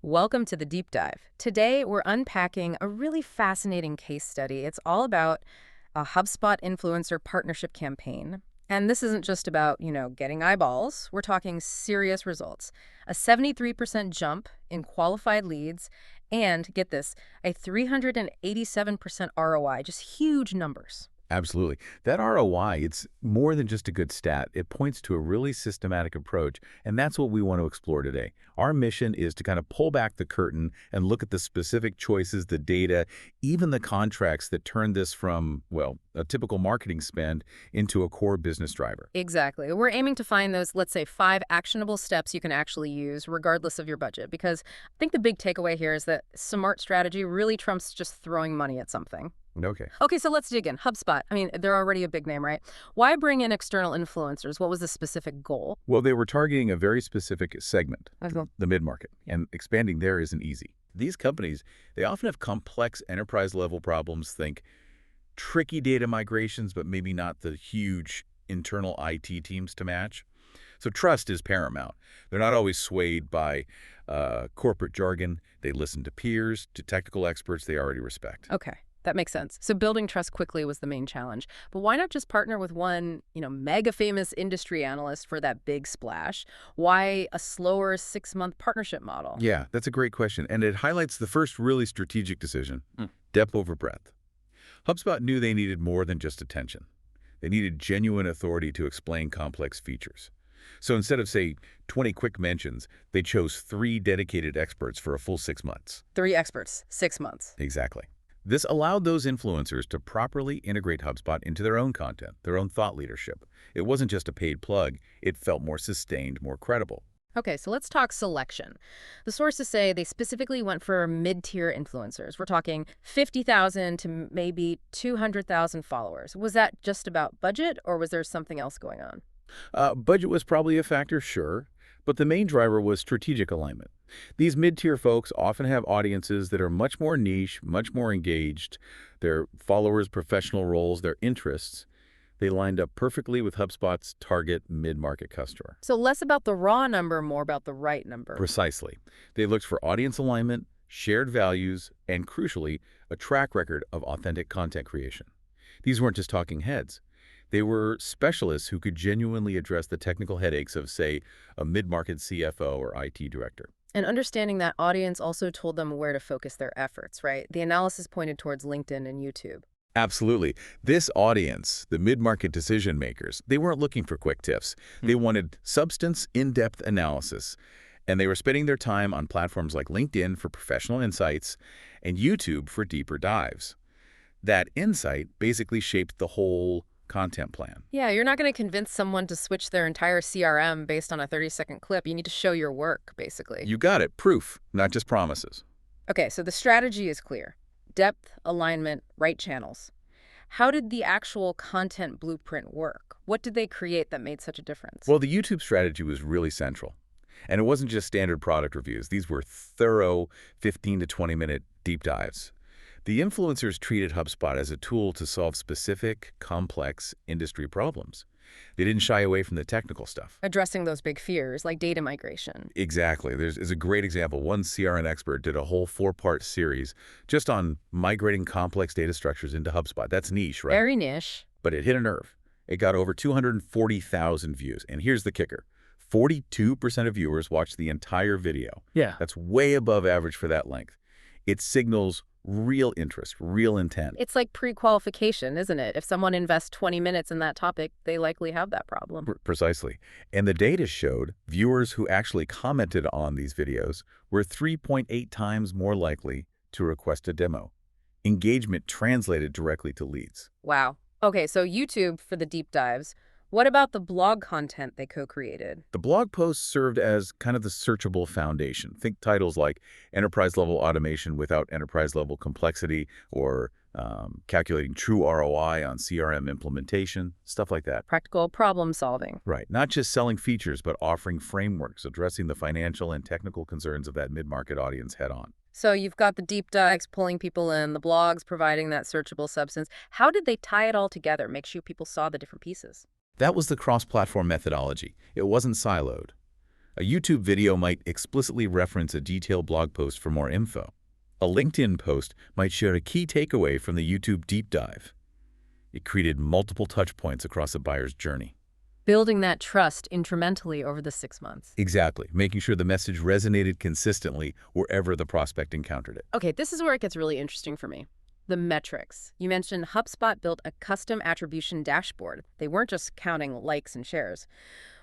Welcome to the deep dive. Today, we're unpacking a really fascinating case study. It's all about a HubSpot influencer partnership campaign. And this isn't just about, getting eyeballs. We're talking serious results. A 73% jump in qualified leads, and get this, a 387% ROI, just huge numbers. Absolutely. That ROI, it's more than just a good stat. It points to a really systematic approach, and that's what we want to explore today. Our mission is to kind of pull back the curtain and look at the specific choices, the data, even the contracts that turn this from, well, a typical marketing spend into a core business driver. Exactly. We're aiming to find those, let's say, 5 actionable steps you can actually use regardless of your budget. Because I think the big takeaway here is that smart strategy really trumps just throwing money at something. Okay. Okay, so let's dig in. HubSpot. I mean, they're already a big name, right? Why bring in external influencers? What was the specific goal? Well, they were targeting a very specific segment, Okay. the mid-market, and expanding there isn't easy. These companies, they often have complex enterprise-level problems. Think tricky data migrations, but maybe not the huge internal IT teams to match. So trust is paramount. They're not always swayed by corporate jargon. They listen to peers, to technical experts they already respect. Okay, that makes sense. So building trust quickly was the main challenge. But why not just partner with one, mega famous industry analyst for that big splash? Why a slower 6-month partnership model? Yeah, that's a great question, and it highlights the first really strategic decision, depth over breadth. HubSpot knew they needed more than just attention. They needed genuine authority to explain complex features. So instead of, say, 20 quick mentions, they chose 3 dedicated experts for a full 6 months. 3 experts, 6 months. Exactly. This allowed those influencers to properly integrate HubSpot into their own content, their own thought leadership. It wasn't just a paid plug. It felt more sustained, more credible. Okay, so let's talk selection. The sources say they specifically went for mid-tier influencers. We're talking 50,000 to maybe 200,000 followers. Was that just about budget, or was there something else going on? Budget was probably a factor, sure, but the main driver was strategic alignment. These mid-tier folks often have audiences that are much more niche, much more engaged. Their followers' professional roles, their interests, they lined up perfectly with HubSpot's target mid-market customer. So less about the raw number, more about the right number. Precisely. They looked for audience alignment, shared values, and crucially, a track record of authentic content creation. These weren't just talking heads. They were specialists who could genuinely address the technical headaches of, say, a mid-market CFO or IT director. And understanding that audience also told them where to focus their efforts, right? The analysis pointed towards LinkedIn and YouTube. Absolutely. This audience, the mid-market decision makers, they weren't looking for quick tips. They wanted substance, in-depth analysis. And they were spending their time on platforms like LinkedIn for professional insights and YouTube for deeper dives. That insight basically shaped the whole content plan. Yeah, you're not going to convince someone to switch their entire CRM based on a 30-second clip. You need to show your work, basically. You got it. Proof, not just promises. Okay, so the strategy is clear. Depth, alignment, right channels. How did the actual content blueprint work? What did they create that made such a difference? Well, the YouTube strategy was really central. And it wasn't just standard product reviews. These were thorough 15 to 20-minute deep dives. The influencers treated HubSpot as a tool to solve specific, complex industry problems. They didn't shy away from the technical stuff. Addressing those big fears, like data migration. Exactly. There's a great example. One CRM expert did a whole 4-part series just on migrating complex data structures into HubSpot. That's niche, right? Very niche. But it hit a nerve. It got over 240,000 views. And here's the kicker. 42% of viewers watched the entire video. Yeah. That's way above average for that length. It signals real interest, real intent. It's like pre-qualification, isn't it? If someone invests 20 minutes in that topic, they likely have that problem. Precisely. And the data showed viewers who actually commented on these videos were 3.8 times more likely to request a demo. Engagement translated directly to leads. Wow. Okay, so YouTube for the deep dives. What about the blog content they co-created? The blog posts served as kind of the searchable foundation. Think titles like enterprise-level automation without enterprise-level complexity, or calculating true ROI on CRM implementation, stuff like that. Practical problem solving. Right. Not just selling features, but offering frameworks, addressing the financial and technical concerns of that mid-market audience head-on. So you've got the deep dives pulling people in, the blogs providing that searchable substance. How did they tie it all together, make sure people saw the different pieces? That was the cross-platform methodology. It wasn't siloed. A YouTube video might explicitly reference a detailed blog post for more info. A LinkedIn post might share a key takeaway from the YouTube deep dive. It created multiple touch points across a buyer's journey. Building that trust incrementally over the 6 months. Exactly, making sure the message resonated consistently wherever the prospect encountered it. Okay, this is where it gets really interesting for me. The metrics. You mentioned HubSpot built a custom attribution dashboard. They weren't just counting likes and shares.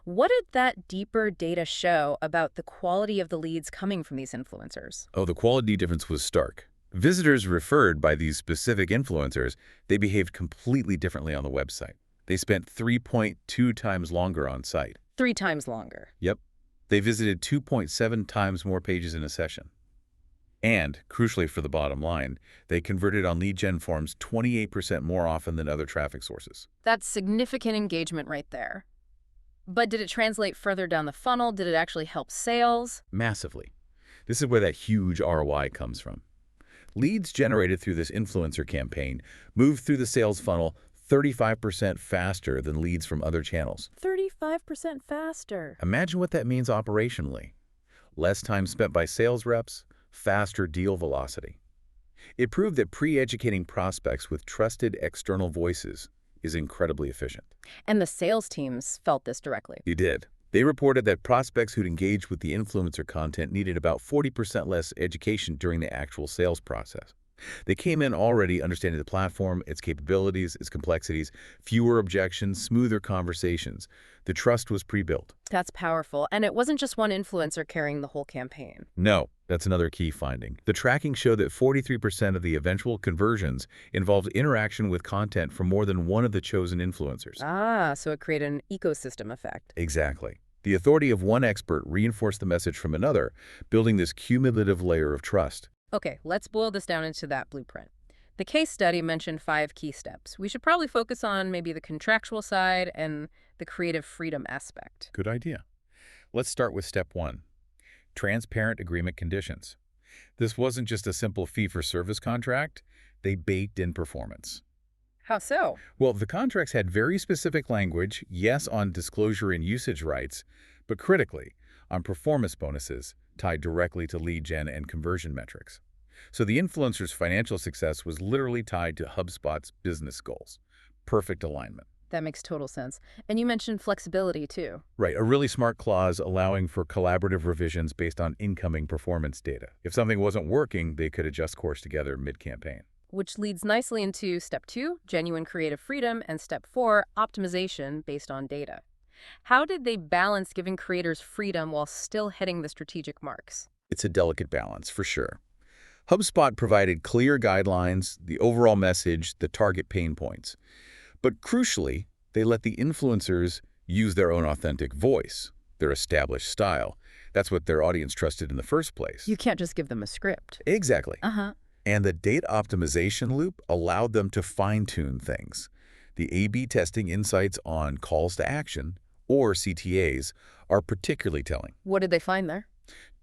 What did that deeper data show about the quality of the leads coming from these influencers? Oh, the quality difference was stark. Visitors referred by these specific influencers, they behaved completely differently on the website. They spent 3.2 times longer on site. 3 times longer. Yep. They visited 2.7 times more pages in a session. And, crucially for the bottom line, they converted on lead gen forms 28% more often than other traffic sources. That's significant engagement right there. But did it translate further down the funnel? Did it actually help sales? Massively. This is where that huge ROI comes from. Leads generated through this influencer campaign moved through the sales funnel 35% faster than leads from other channels. 35% faster. Imagine what that means operationally. Less time spent by sales reps, faster deal velocity. It proved that pre-educating prospects with trusted external voices is incredibly efficient. And the sales teams felt this directly. You did. They reported that prospects who'd engaged with the influencer content needed about 40% less education during the actual sales process. They came in already understanding the platform, its capabilities, its complexities, fewer objections, smoother conversations. The trust was pre-built. That's powerful. And it wasn't just one influencer carrying the whole campaign. No, that's another key finding. The tracking showed that 43% of the eventual conversions involved interaction with content from more than one of the chosen influencers. Ah, so it created an ecosystem effect. Exactly. The authority of one expert reinforced the message from another, building this cumulative layer of trust. Okay, let's boil this down into that blueprint. The case study mentioned 5 key steps. We should probably focus on maybe the contractual side and the creative freedom aspect. Good idea. Let's start with step 1. Transparent agreement conditions. This wasn't just a simple fee-for-service contract. They baked in performance. How so? Well, the contracts had very specific language, yes, on disclosure and usage rights, but critically, on performance bonuses tied directly to lead gen and conversion metrics. So the influencer's financial success was literally tied to HubSpot's business goals. Perfect alignment. That makes total sense. And you mentioned flexibility, too. Right, a really smart clause allowing for collaborative revisions based on incoming performance data. If something wasn't working, they could adjust course together mid-campaign. Which leads nicely into step 2, genuine creative freedom, and step 4, optimization based on data. How did they balance giving creators freedom while still hitting the strategic marks? It's a delicate balance, for sure. HubSpot provided clear guidelines, the overall message, the target pain points. But crucially, they let the influencers use their own authentic voice, their established style. That's what their audience trusted in the first place. You can't just give them a script. Exactly. Uh-huh. And the data optimization loop allowed them to fine-tune things. The A/B testing insights on calls to action, or CTAs, are particularly telling. What did they find there?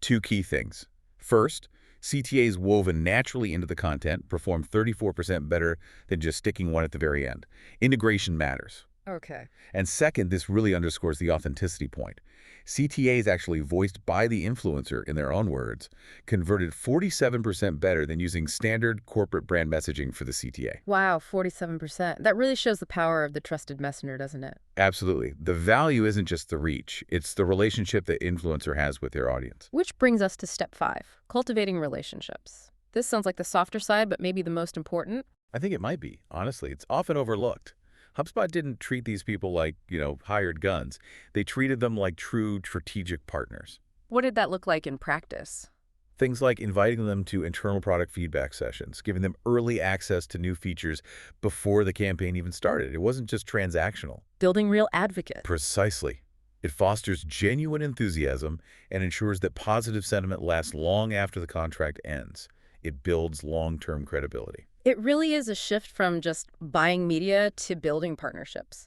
2 key things. First, CTAs woven naturally into the content perform 34% better than just sticking one at the very end. Integration matters. Okay. And second, this really underscores the authenticity point. CTAs actually voiced by the influencer in their own words converted 47% better than using standard corporate brand messaging for the CTA. Wow, 47%. That really shows the power of the trusted messenger, doesn't it? Absolutely. The value isn't just the reach. It's the relationship the influencer has with their audience. Which brings us to step 5, cultivating relationships. This sounds like the softer side, but maybe the most important. I think it might be. Honestly, it's often overlooked. HubSpot didn't treat these people like, hired guns. They treated them like true strategic partners. What did that look like in practice? Things like inviting them to internal product feedback sessions, giving them early access to new features before the campaign even started. It wasn't just transactional. Building real advocates. Precisely. It fosters genuine enthusiasm and ensures that positive sentiment lasts long after the contract ends. It builds long-term credibility. It really is a shift from just buying media to building partnerships.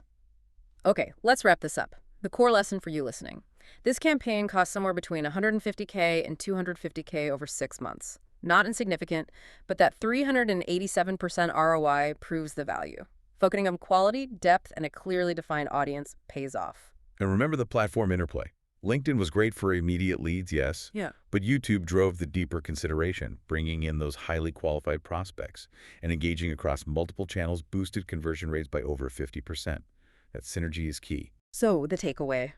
Okay, let's wrap this up. The core lesson for you listening. This campaign cost somewhere between $150K and $250K over 6 months. Not insignificant, but that 387% ROI proves the value. Focusing on quality, depth, and a clearly defined audience pays off. And remember the platform interplay. LinkedIn was great for immediate leads, yes, Yeah. but YouTube drove the deeper consideration, bringing in those highly qualified prospects, and engaging across multiple channels boosted conversion rates by over 50%. That synergy is key. So, the takeaway,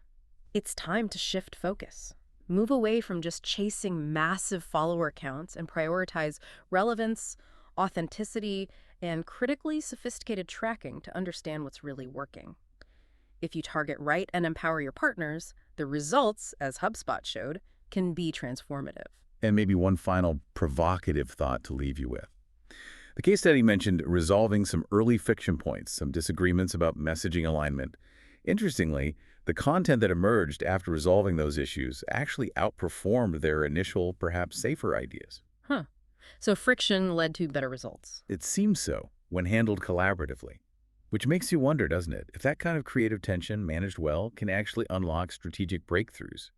it's time to shift focus. Move away from just chasing massive follower counts and prioritize relevance, authenticity, and critically sophisticated tracking to understand what's really working. If you target right and empower your partners, the results, as HubSpot showed, can be transformative. And maybe one final provocative thought to leave you with. The case study mentioned resolving some early friction points, some disagreements about messaging alignment. Interestingly, the content that emerged after resolving those issues actually outperformed their initial, perhaps safer ideas. Huh. So friction led to better results. It seems so when handled collaboratively. Which makes you wonder, doesn't it, if that kind of creative tension managed well can actually unlock strategic breakthroughs.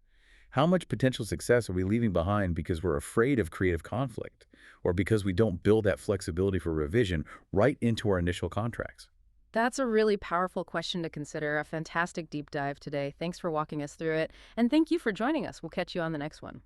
How much potential success are we leaving behind because we're afraid of creative conflict, or because we don't build that flexibility for revision right into our initial contracts? That's a really powerful question to consider. A fantastic deep dive today. Thanks for walking us through it. And thank you for joining us. We'll catch you on the next one.